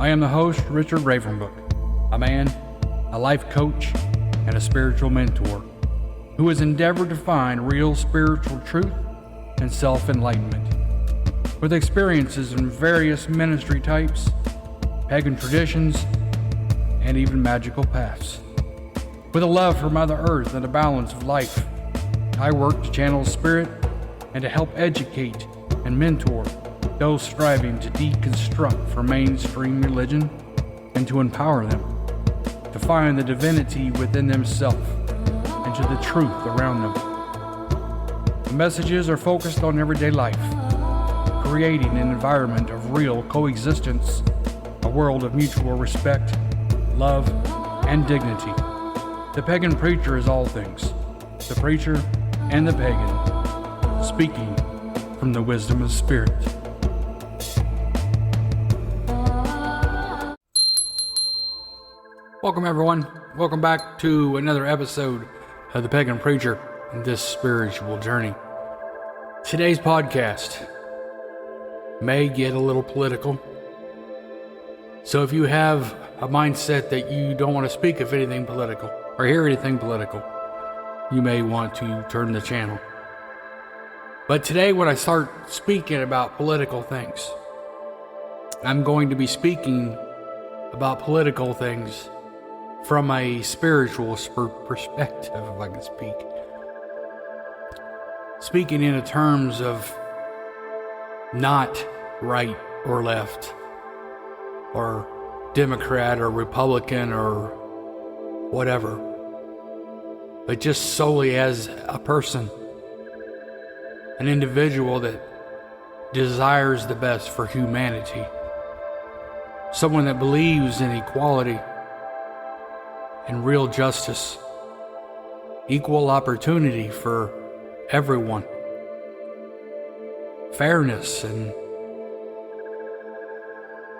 I am the host, Richard Ravenbrook, a man, a life coach, and a spiritual mentor who has endeavored to find real spiritual truth and self-enlightenment with experiences in various ministry types, pagan traditions, and even magical paths. With a love for Mother Earth and a balance of life, I work to channel spirit and to help educate and mentor those striving to deconstruct from mainstream religion and to empower them to find the divinity within themselves and to the truth around them. The messages are focused on everyday life, creating an environment of real coexistence, a world of mutual respect, love, and dignity. The pagan preacher is all things, the preacher and the pagan, speaking from the wisdom of spirit. Welcome everyone. Welcome back to another episode of The Pagan Preacher and this spiritual journey. Today's podcast may get a little political. So if you have a mindset that you don't want to speak of anything political or hear anything political, you may want to turn the channel. But today when I start speaking about political things, I'm going to be speaking about political things from a spiritual perspective, if I can speak. Speaking in terms of not right or left, or Democrat or Republican or whatever, but just solely as a person, an individual that desires the best for humanity, someone that believes in equality and real justice, equal opportunity for everyone, fairness. And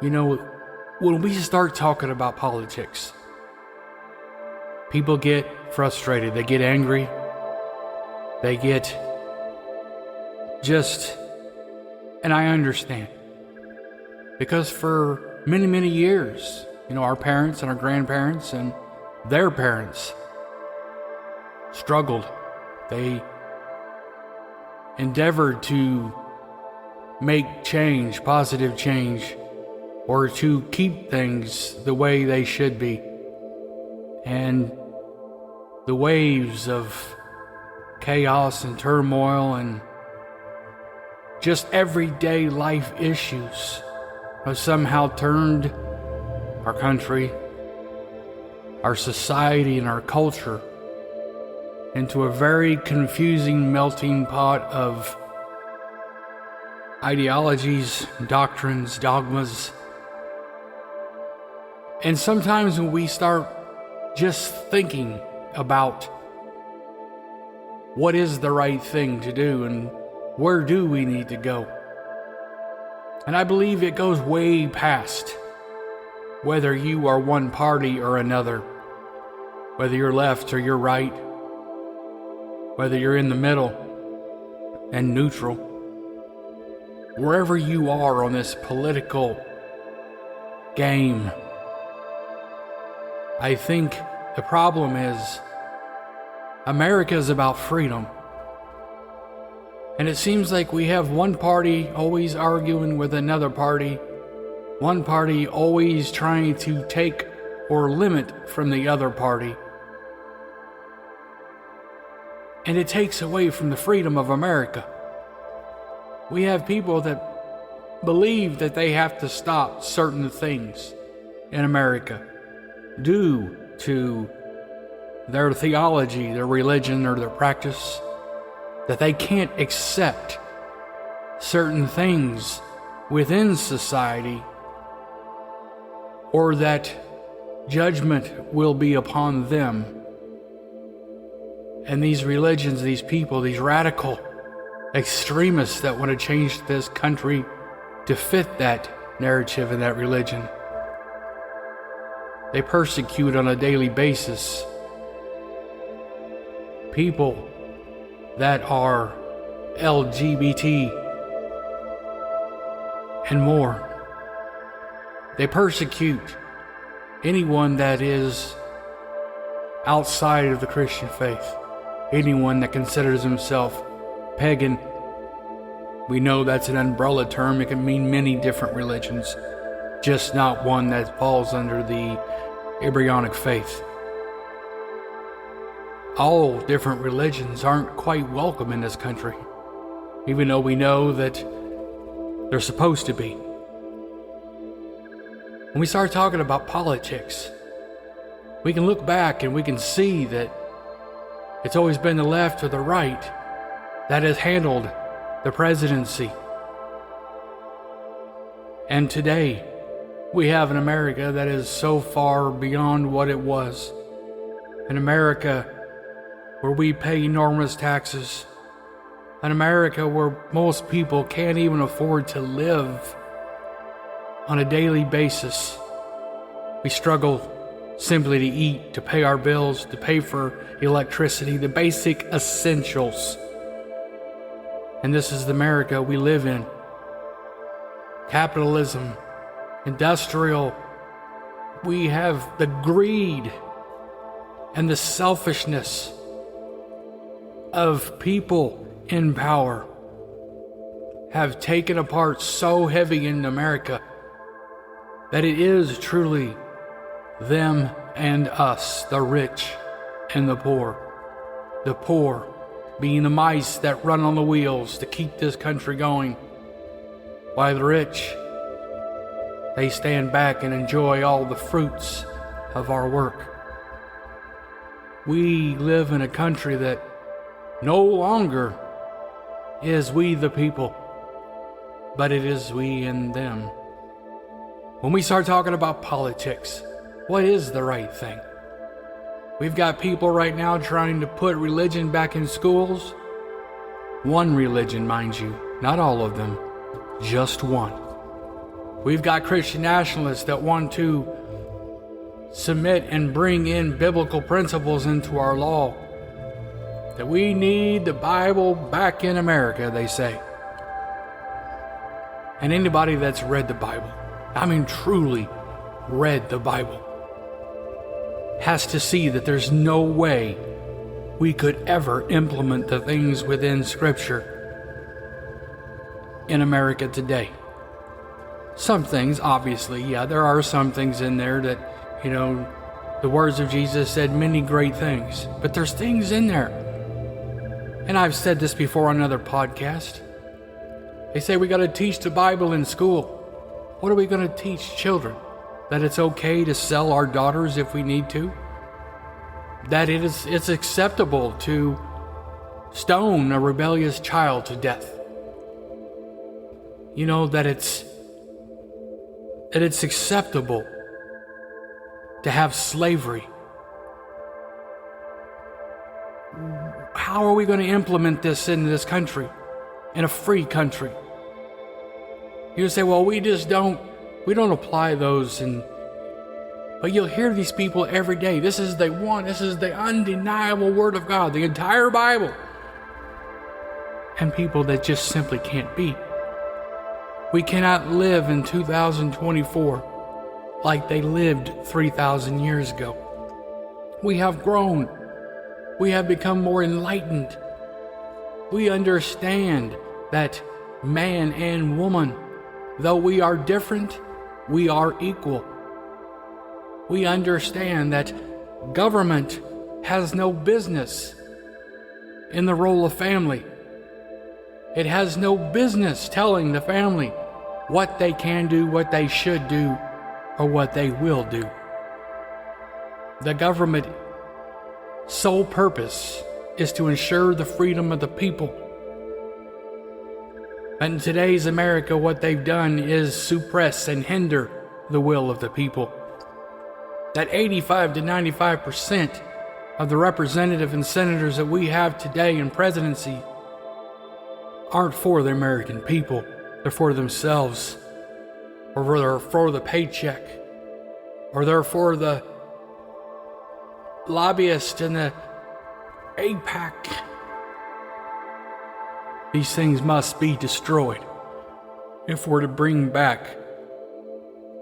you know, when we start talking about politics, people get frustrated, they get angry, they get just, and I understand, because for many, many years, you know, our parents and our grandparents and their parents struggled. They endeavored to make change, positive change, or to keep things the way they should be. And the waves of chaos and turmoil and just everyday life issues have somehow turned our country, our society, and our culture into a very confusing melting pot of ideologies, doctrines, dogmas. And sometimes when we start just thinking about what is the right thing to do and where do we need to go, and I believe it goes way past whether you are one party or another, whether you're left or you're right, whether you're in the middle and neutral, wherever you are on this political game. I think the problem is America is about freedom. And it seems like we have one party always arguing with another party, one party always trying to take or limit from the other party. And it takes away from the freedom of America. We have people that believe that they have to stop certain things in America due to their theology, their religion, or their practice, that they can't accept certain things within society, or that judgment will be upon them. And these religions, these people, these radical extremists that want to change this country to fit that narrative and that religion, they persecute on a daily basis people that are LGBT and more. They persecute anyone that is outside of the Christian faith, anyone that considers himself pagan. We know that's an umbrella term. It can mean many different religions, just not one that falls under the Abrahamic faith. All different religions aren't quite welcome in this country, even though we know that they're supposed to be. When we start talking about politics, we can look back and we can see that it's always been the left or the right that has handled the presidency. And today, we have an America that is so far beyond what it was. An America where we pay enormous taxes. An America where most people can't even afford to live on a daily basis. We struggle simply to eat, to pay our bills, to pay for electricity, the basic essentials. And this is the America we live in. Capitalism, industrial. We have the greed and the selfishness of people in power have taken apart so heavy in America that it is truly them and us, the rich and the poor. The poor being the mice that run on the wheels to keep this country going, while the rich, they stand back and enjoy all the fruits of our work. We live in a country that no longer is we the people, but it is we and them. When we start talking about politics, what is the right thing? We've got people right now trying to put religion back in schools. One religion, mind you, not all of them, just one. We've got Christian nationalists that want to submit and bring in biblical principles into our law. That we need the Bible back in America, they say. And anybody that's read the Bible, I mean truly read the Bible, has to see that there's no way we could ever implement the things within Scripture in America today. Some things, obviously, yeah, there are some things in there that, the words of Jesus said many great things, but there's things in there. And I've said this before on another podcast. They say we got to teach the Bible in school. What are we going to teach children? That it's okay to sell our daughters if we need to? That it's acceptable to stone a rebellious child to death? That it's acceptable to have slavery. How are we going to implement this in this country, in a free country? You say, well, we don't apply those, but you'll hear these people every day. This is the undeniable Word of God, the entire Bible. And people that just simply can't be. We cannot live in 2024 like they lived 3,000 years ago. We have grown. We have become more enlightened. We understand that man and woman, though we are different, we are equal. We understand that government has no business in the role of family. It has no business telling the family what they can do, what they should do, or what they will do. The government sole purpose is to ensure the freedom of the people. But in today's America, what they've done is suppress and hinder the will of the people. That 85 to 95% of the representatives and senators that we have today in presidency aren't for the American people. They're for themselves, or they're for the paycheck, or they're for the lobbyists and the AIPAC. These things must be destroyed if we're to bring back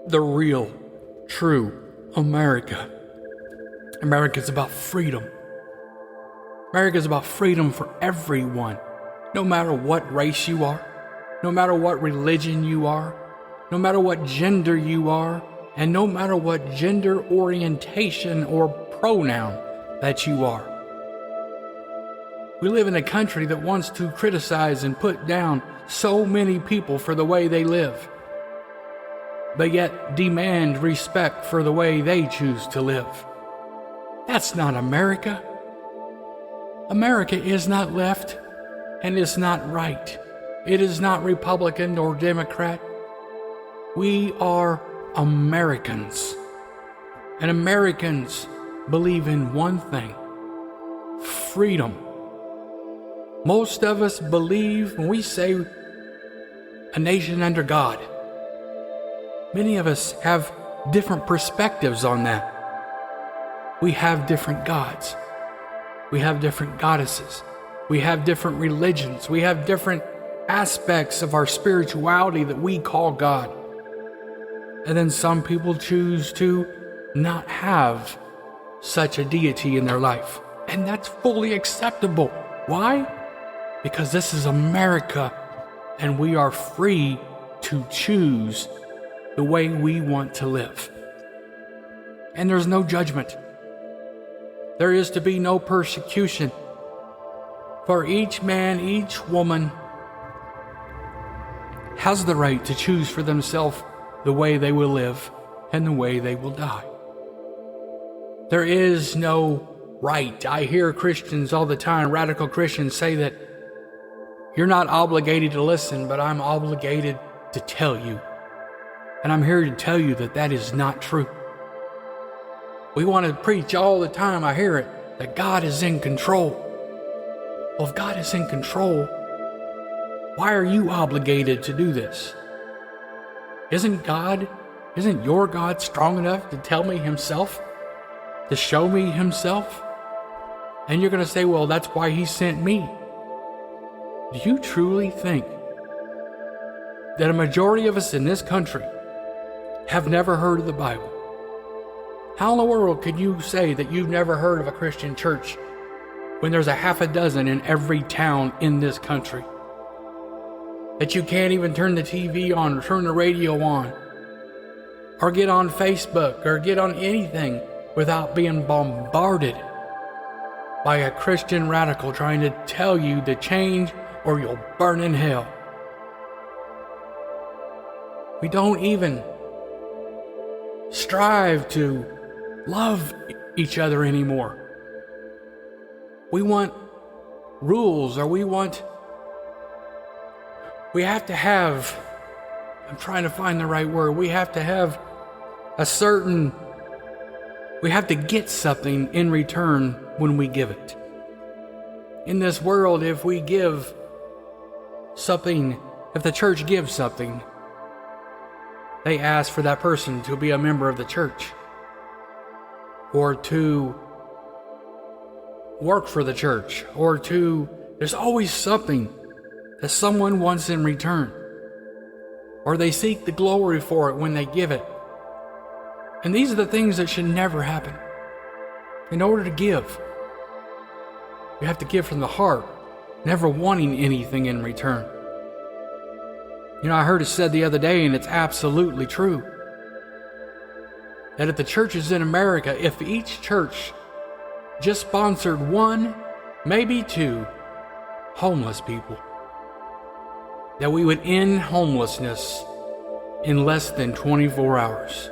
the real, true America. America's about freedom. America's about freedom for everyone, no matter what race you are, no matter what religion you are, no matter what gender you are, and no matter what gender orientation or pronoun that you are. We live in a country that wants to criticize and put down so many people for the way they live, but yet demand respect for the way they choose to live. That's not America. America is not left and is not right. It is not Republican or Democrat. We are Americans. And Americans believe in one thing: freedom. Most of us believe when we say a nation under God. Many of us have different perspectives on that. We have different gods. We have different goddesses. We have different religions. We have different aspects of our spirituality that we call God. And then some people choose to not have such a deity in their life. And that's fully acceptable. Why? Because this is America, and we are free to choose the way we want to live. And there's no judgment. There is to be no persecution. For each man, each woman has the right to choose for themselves the way they will live and the way they will die. There is no right. I hear Christians all the time, radical Christians, say that you're not obligated to listen, but I'm obligated to tell you. And I'm here to tell you that that is not true. We want to preach all the time, I hear it, that God is in control. Well, if God is in control, why are you obligated to do this? Isn't your God strong enough to tell me himself? To show me himself? And you're going to say, well, that's why he sent me. Do you truly think that a majority of us in this country have never heard of the Bible? How in the world could you say that you've never heard of a Christian church when there's a half a dozen in every town in this country? That you can't even turn the TV on or turn the radio on or get on Facebook or get on anything without being bombarded by a Christian radical trying to tell you to change or you'll burn in hell. We don't even strive to love each other anymore. We want rules, or we have to have, I'm trying to find the right word, we have to have we have to get something in return when we give it. In this world, if we give something, if the church gives something, they ask for that person to be a member of the church or to work for the church there's always something that someone wants in return, or they seek the glory for it when they give it. And these are the things that should never happen. In order to give, you have to give from the heart, never wanting anything in return. You know, I heard it said the other day, and it's absolutely true, that if the churches in America, if each church just sponsored one, maybe two, homeless people, that we would end homelessness in less than 24 hours.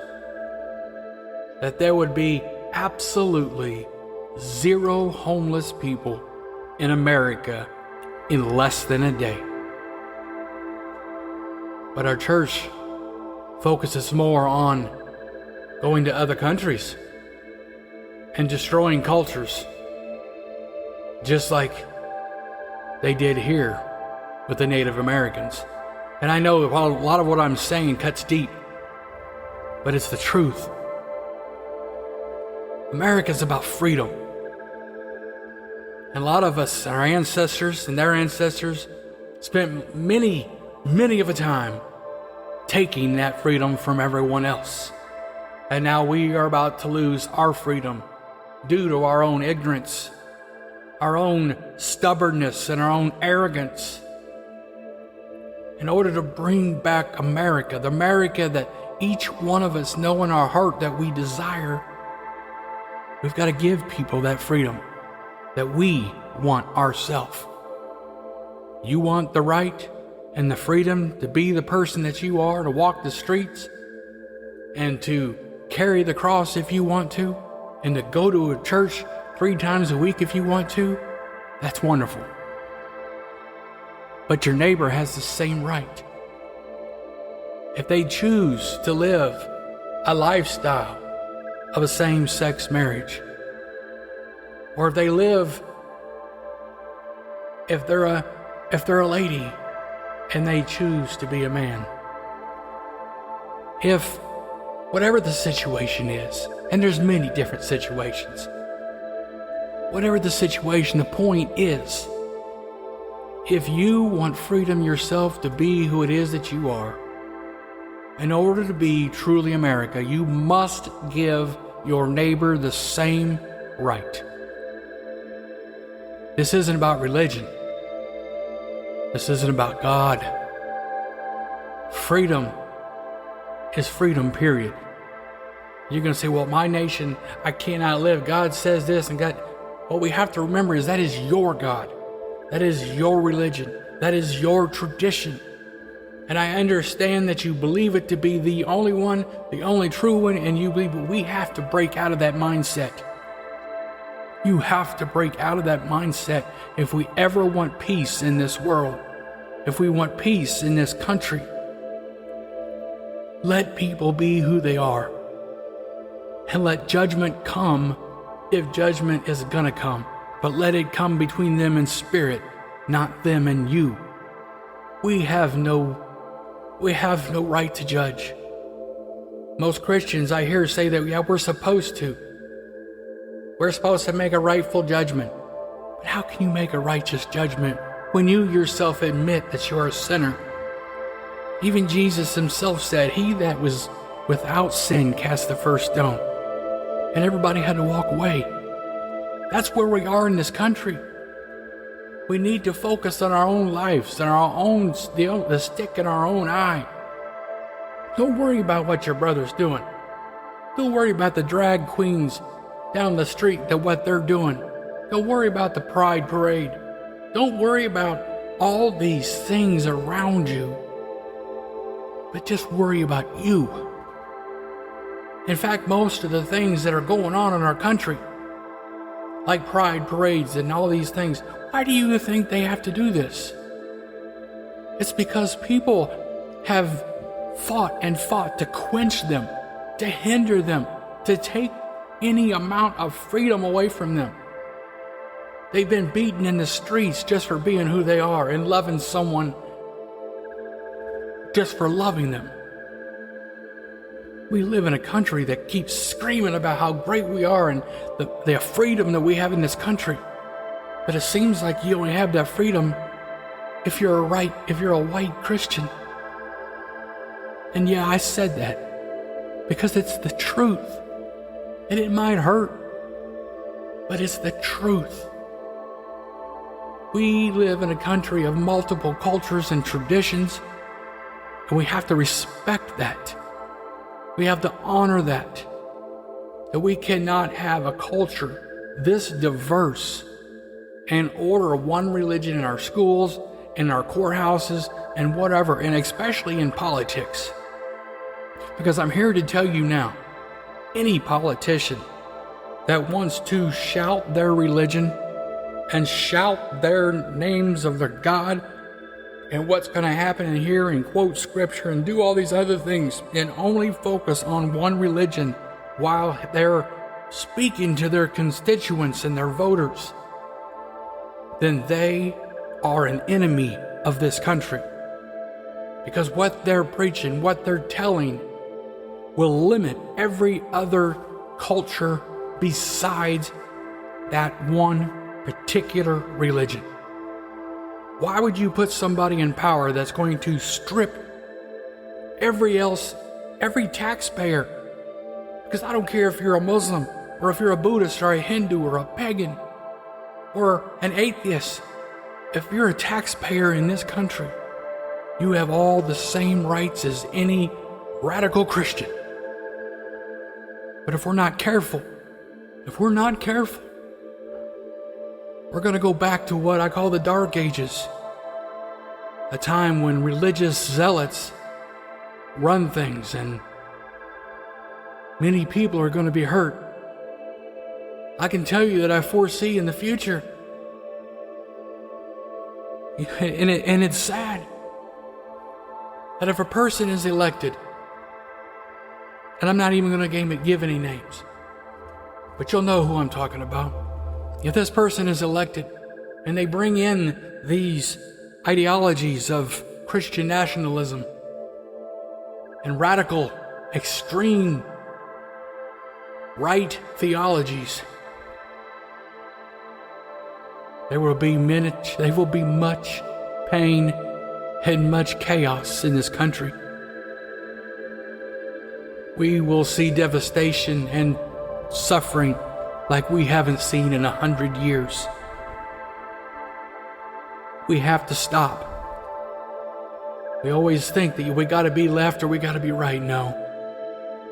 That there would be absolutely zero homeless people in America in less than a day. But our church focuses more on going to other countries and destroying cultures, just like they did here with the Native Americans. And I know a lot of what I'm saying cuts deep, but it's the truth. America's about freedom. And a lot of us, our ancestors and their ancestors, spent many of a time taking that freedom from everyone else. And now we are about to lose our freedom due to our own ignorance, our own stubbornness, and our own arrogance. In order to bring back America, the America that each one of us know in our heart that we desire, we've got to give people that freedom that we want ourselves. You want the right and the freedom to be the person that you are, to walk the streets and to carry the cross if you want to, and to go to a church 3 times a week if you want to. That's wonderful. But your neighbor has the same right. If they choose to live a lifestyle of a same-sex marriage, or if they live, if they're a lady and they choose to be a man, if whatever the situation is, and there's many different situations, whatever the situation, the point is, if you want freedom yourself to be who it is that you are, in order to be truly America, you must give your neighbor the same right. This isn't about religion. This isn't about God. Freedom is freedom, period. You're going to say, well, my nation, I cannot live. God says this, and God, what we have to remember is that is your God. That is your religion. That is your tradition. And I understand that you believe it to be the only one, the only true one, and you believe it. We have to break out of that mindset. You have to break out of that mindset if we ever want peace in this world, if we want peace in this country. Let people be who they are, and let judgment come if judgment is gonna come. But let it come between them and spirit, not them and you. We have no right to judge. Most Christians I hear say that, yeah, we're supposed to. We're supposed to make a rightful judgment. But how can you make a righteous judgment when you yourself admit that you're a sinner? Even Jesus himself said, he that was without sin cast the first stone. And everybody had to walk away. That's where we are in this country. We need to focus on our own lives and our own, the stick in our own eye. Don't worry about what your brother's doing. Don't worry about the drag queens down the street, what they're doing. Don't worry about the pride parade. Don't worry about all these things around you. But just worry about you. In fact, most of the things that are going on in our country, like pride parades and all these things, why do you think they have to do this? It's because people have fought to quench them, to hinder them, to take any amount of freedom away from them. They've been beaten in the streets just for being who they are and loving someone just for loving them. We live in a country that keeps screaming about how great we are and the freedom that we have in this country. But it seems like you only have that freedom if you're a white Christian. And yeah, I said that because it's the truth. And it might hurt, but it's the truth. We live in a country of multiple cultures and traditions, and we have to respect that. We have to honor that we cannot have a culture this diverse and order one religion in our schools, in our courthouses, and whatever, and especially in politics. Because I'm here to tell you now, any politician that wants to shout their religion and shout their names of their God and what's going to happen in here and quote scripture and do all these other things and only focus on one religion while they're speaking to their constituents and their voters, then they are an enemy of this country. Because what they're preaching, what they're telling, will limit every other culture besides that one particular religion. Why would you put somebody in power that's going to strip every taxpayer. Because I don't care if you're a Muslim, or if you're a Buddhist, or a Hindu, or a pagan, or an atheist. If you're a taxpayer in this country, you have all the same rights as any radical Christian. But if we're not careful, we're going to go back to what I call the Dark Ages, a time when religious zealots run things and many people are going to be hurt. I can tell you that I foresee in the future, and it's sad, that if a person is elected, and I'm not even going to give any names, but you'll know who I'm talking about. If this person is elected and they bring in these ideologies of Christian nationalism and radical, extreme, right theologies, there will be much pain and much chaos in this country. We will see devastation and suffering like we haven't seen in 100 years. We have to stop. We always think that we gotta be left or we gotta be right. No.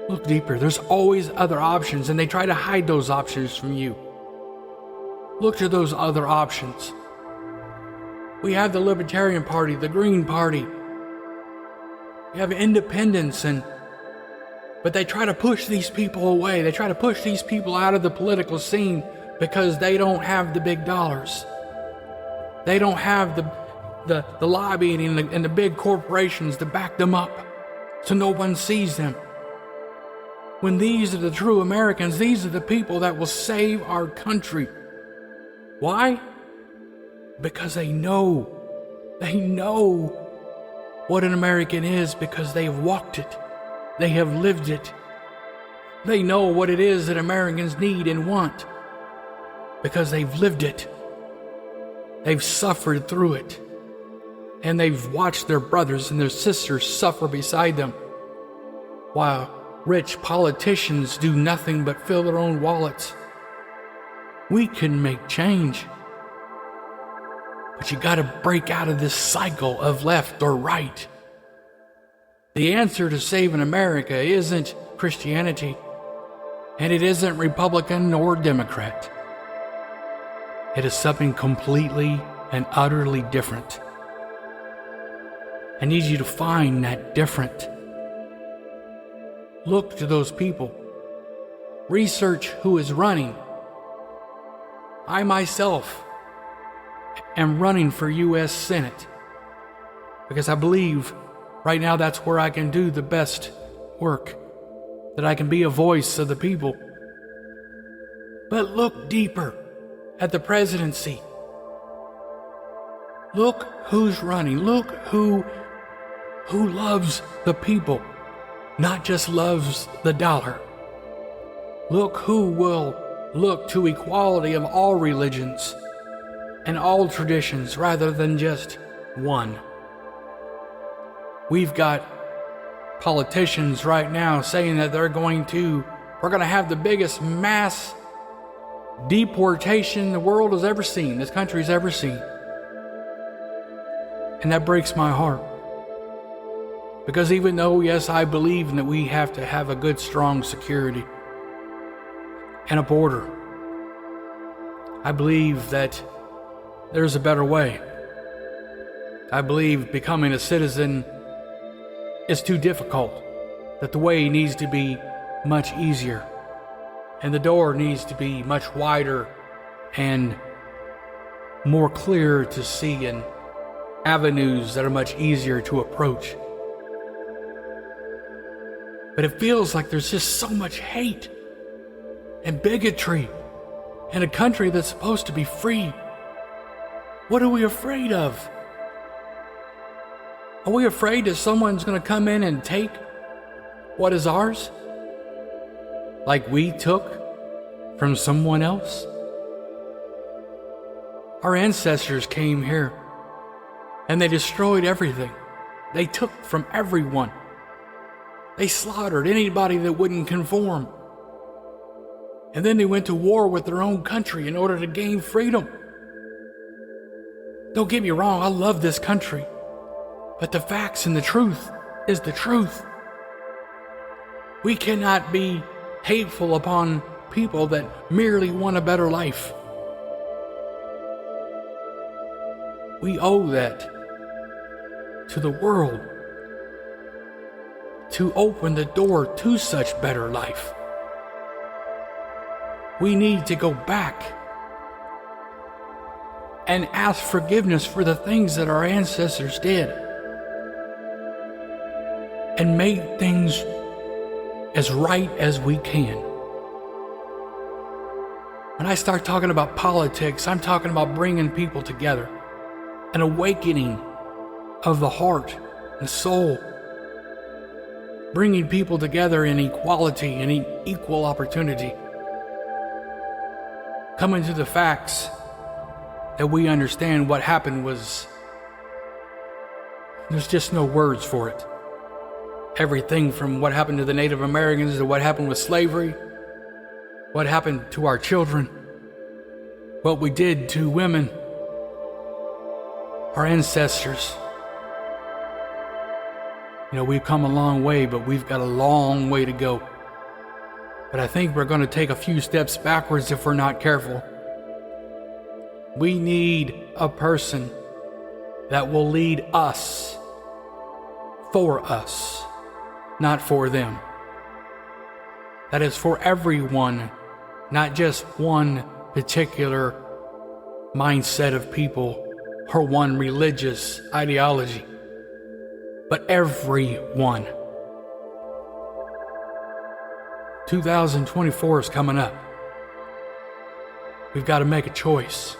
Look deeper. There's always other options, and they try to hide those options from you. Look to those other options. We have the Libertarian Party, the Green Party. We have independents, but they try to push these people away. They try to push these people out of the political scene because they don't have the big dollars. They don't have the lobbying and the big corporations to back them up, so no one sees them. When these are the true Americans, these are the people that will save our country. Why? Because they know what an American is, because they have walked it. They have lived it. They know what it is that Americans need and want, because they've lived it. They've suffered through it. And they've watched their brothers and their sisters suffer beside them, while rich politicians do nothing but fill their own wallets. We can make change. But you gotta break out of this cycle of left or right. The answer to saving America isn't Christianity, and it isn't Republican or Democrat. It is something completely and utterly different. I need you to find that different. Look to those people. Research who is running. I myself am running for U.S. Senate because I believe right now that's where I can do the best work, that I can be a voice of the people. But look deeper at the presidency. Look who's running. Look who loves the people, not just loves the dollar. Look who will look to equality of all religions and all traditions rather than just one. We've got politicians right now saying that we're going to have the biggest mass deportation the world has ever seen, this country's ever seen. And that breaks my heart. Because even though, yes, I believe that we have to have a good, strong security and a border, I believe that there's a better way. I believe becoming a citizen is too difficult, that the way needs to be much easier, and the door needs to be much wider and more clear to see, and avenues that are much easier to approach. But it feels like there's just so much hate and bigotry in a country that's supposed to be free. What are we afraid of? Are we afraid that someone's going to come in and take what is ours, like we took from someone else? Our ancestors came here and they destroyed everything. They took from everyone. They slaughtered anybody that wouldn't conform. And then they went to war with their own country in order to gain freedom. Don't get me wrong, I love this country. But the facts and the truth is the truth. We cannot be hateful upon people that merely want a better life. We owe that to the world to open the door to such better life. We need to go back and ask forgiveness for the things that our ancestors did and make things as right as we can. When I start talking about politics, I'm talking about bringing people together, an awakening of the heart and soul, bringing people together in equality and equal opportunity, coming to the facts that we understand what happened was, there's just no words for it. Everything from what happened to the Native Americans to what happened with slavery, what happened to our children, what we did to women, our ancestors. You know, we've come a long way, but we've got a long way to go. But I think we're going to take a few steps backwards if we're not careful. We need a person that will lead us for us, not for them. That is for everyone, not just one particular mindset of people or one religious ideology, but everyone. 2024 is coming up. We've got to make a choice.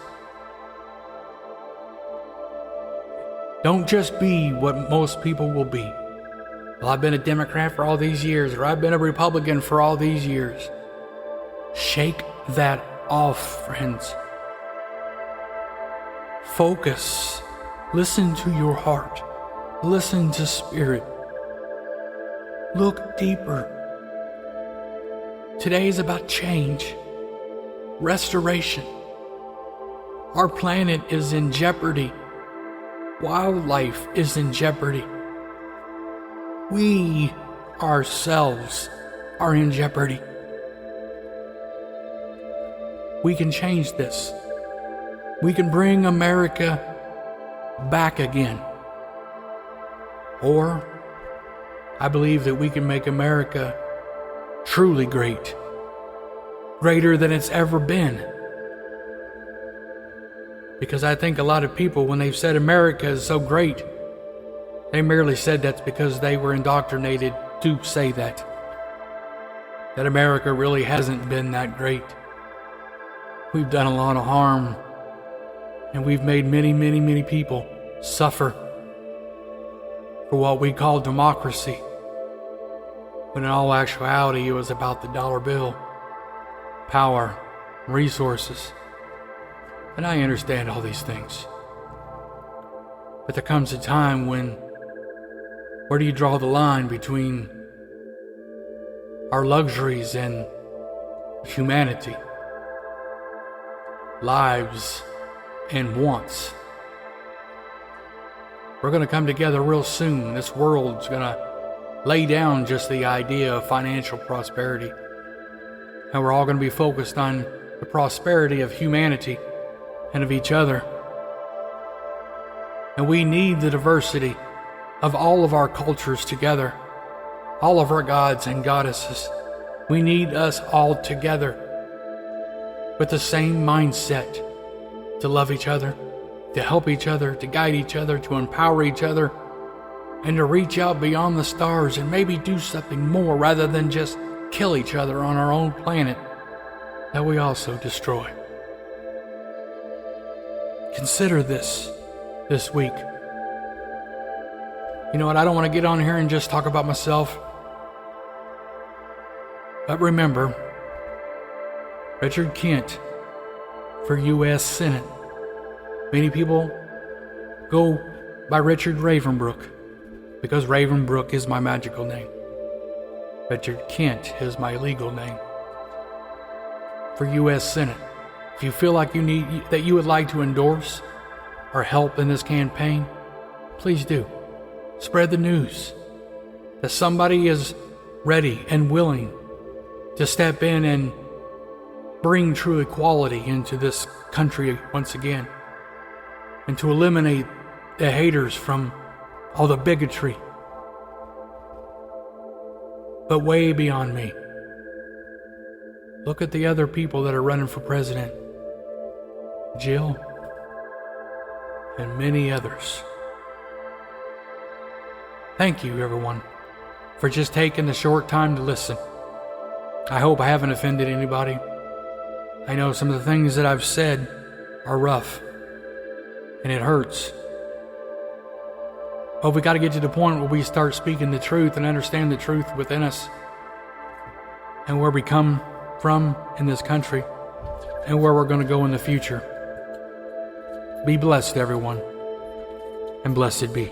Don't just be what most people will be. Well, I've been a Democrat for all these years, or I've been a Republican for all these years. Shake that off, friends. Focus. Listen to your heart. Listen to spirit. Look deeper. Today is about change, restoration. Our planet is in jeopardy. Wildlife is in jeopardy. We ourselves are in jeopardy. We can change this. We can bring America back again. Or, I believe that we can make America truly great. Greater than it's ever been. Because I think a lot of people, when they've said America is so great, they merely said that's because they were indoctrinated to say that. That America really hasn't been that great. We've done a lot of harm, and we've made many, many, many people suffer for what we call democracy, when in all actuality it was about the dollar bill, power, resources. And I understand all these things. But there comes a time when, where do you draw the line between our luxuries and humanity, lives and wants? We're going to come together real soon. This world's going to lay down just the idea of financial prosperity. And we're all going to be focused on the prosperity of humanity and of each other. And we need the diversity of all of our cultures together, all of our gods and goddesses. We need us all together with the same mindset to love each other, to help each other, to guide each other, to empower each other, and to reach out beyond the stars and maybe do something more rather than just kill each other on our own planet that we also destroy. Consider this week. You know what? I don't want to get on here and just talk about myself. But remember, Richard Kent for U.S. Senate. Many people go by Richard Ravenbrook because Ravenbrook is my magical name. Richard Kent is my legal name. For U.S. Senate, if you feel like you would like to endorse or help in this campaign, please do. Spread the news that somebody is ready and willing to step in and bring true equality into this country once again, and to eliminate the haters from all the bigotry. But way beyond me, look at the other people that are running for president. Jill and many others. Thank you, everyone, for just taking the short time to listen. I hope I haven't offended anybody. I know some of the things that I've said are rough, and it hurts. But we got to get to the point where we start speaking the truth and understand the truth within us, and where we come from in this country, and where we're going to go in the future. Be blessed, everyone, and blessed be.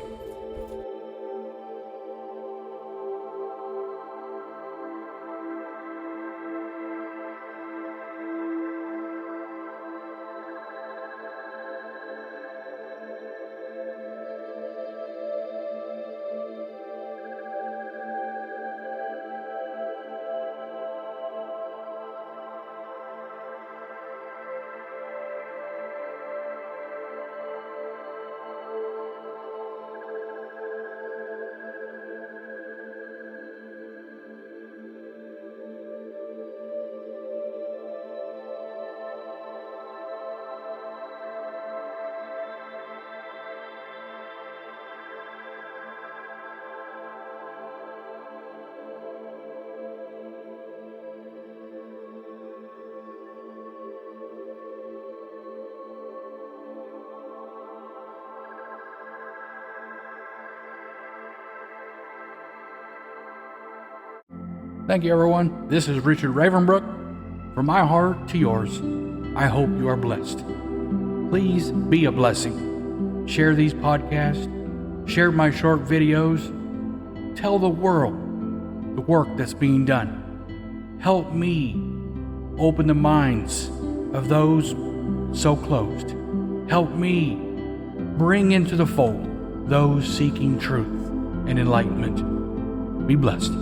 Thank you, everyone. This is Richard Ravenbrook. From my heart to yours, I hope you are blessed. Please be a blessing. Share these podcasts. Share my short videos. Tell the world the work that's being done. Help me open the minds of those so closed. Help me bring into the fold those seeking truth and enlightenment. Be blessed.